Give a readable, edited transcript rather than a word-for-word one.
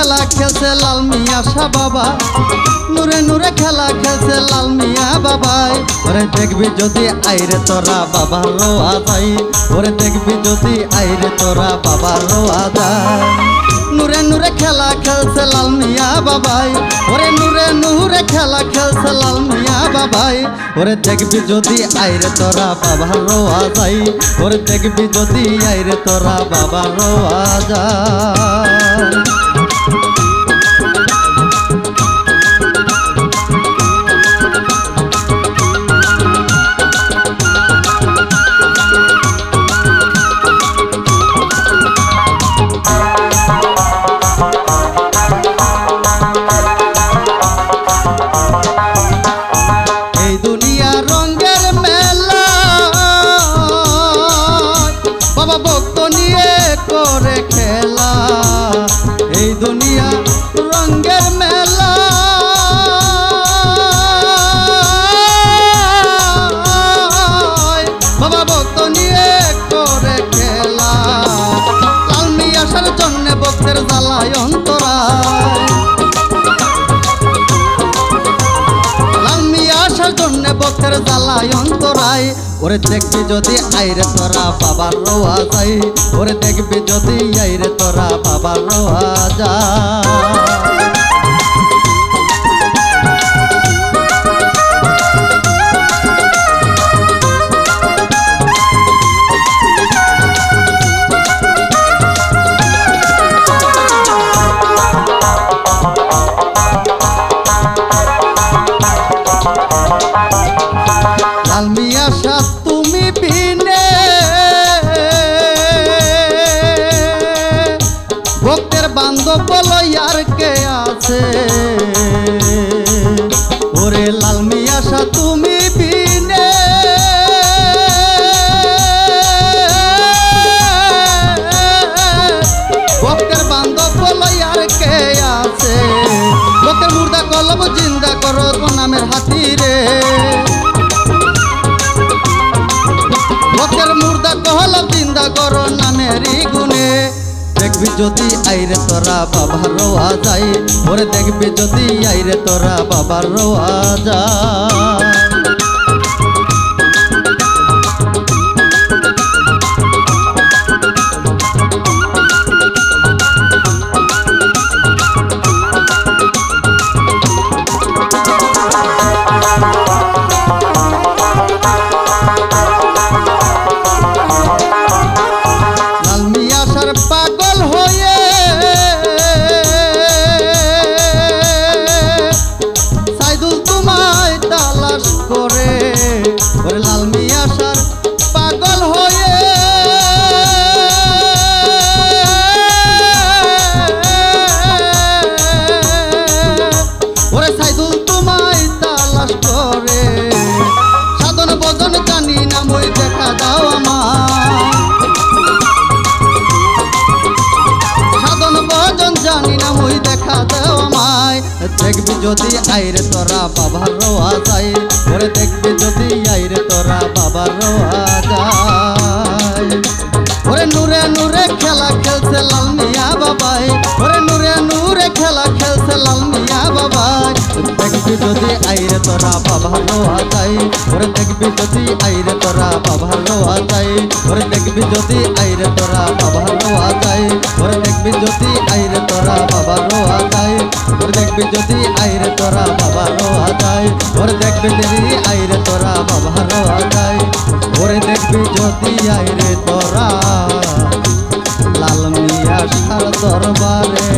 খেলা খেলছে লাল মিয়া শাহ বাবা, নূরে নূরে খেলা খেলছে লাল মিয়া বাবাই। ওরে দেখবি যদি আইরে তোরা বাবার রোয়া যাই, ওরে দেখবি যদি আইরে তোরা বাবার রোয়া যায়। নূরে নূরে খেলা খেলছে লাল মিয়া বাবাই, ওরে নূরে নূরে খেলা খেলছে লাল মিয়া বাবাই। ওরে দেখবি যদি আইরে তোরা বাবার রোয়া যাই, ওরে দেখবি যদি আইরে তোরা বাবার রোয়া যায়। এই দুনিয়া রঙের মেলা, বাবা ভক্ত নিয়ে করে খেলা। লাল মিয়া আসার জন্য ভক্তের জ্বালায় অন্তরায়, লাল মিয়া আসার জন্য ভক্তের জ্বালায় অন্তরায়। ওরে দেখবি যদি আইরে তোরা বাবার রোয়া যাই, ওরে দেখবি যদি আইরে তোরা বাবার রোয়া যায়। লাল মিয়া শাহ তুমি বিনে ভক্তের বান্ধব বলো আর কে আছে। ওরে লাল মিয়া শাহ তুমি বিনে ভক্তের বান্ধব বলো আর কে আছে। ভক্তের মুর্দা কলব জিন্দা করো নামের হাতিরে, ভক্তের মুর্দা কলব জিন্দা করো নামেরই গুণে। দেখবি যদি আইরে তোরা বাবার রোয়া যাই, ওরে দেখবি যদি আইরে তোরা বাবার রোয়া যায়। পাগল হয়ে সাইদুল তোমায় তালাশ করে, ওরে লাল মিয়া শাহ পাগল হয়ে ওরে সাইদুল তোমায় তালাশ করে। সাধন ভজন জানি না মই দেখা দাও আমার, জানি না মই দেখা দাও আমায়। দেখবি যদি আইরে তোরা বাবার রোয়া যাই, ওরে দেখবি যদি আইরে তোরা বাবার রোয়া যায়। ওরে নূরে নূরে খেলা খেলছে লাল মিয়া বাবাই, ওরে নূরে নূরে খেলা খেলছে লাল মিয়া বাবাই। দেখবি যদি আইরে তোরা বাবার রোয়া যাই, ওরে দেখবি যদি আইরে তোরা বাবার রোয়া যাই, ওরে দেখবি যদি আইরে তোরা বাবার রোয়া যাই, ওরে দেখবি যদি আইরে তোরা বাবার রোয়া যাই, ওরে দেখবি যদি আইরে তোরা বাবার রোয়া যাই, ওরে দেখবি যদি আইরে তোরা বাবার রোয়া যাই, ওরে দেখবি যদি আইরে তোরা লাল মিয়া শাহ দরবারে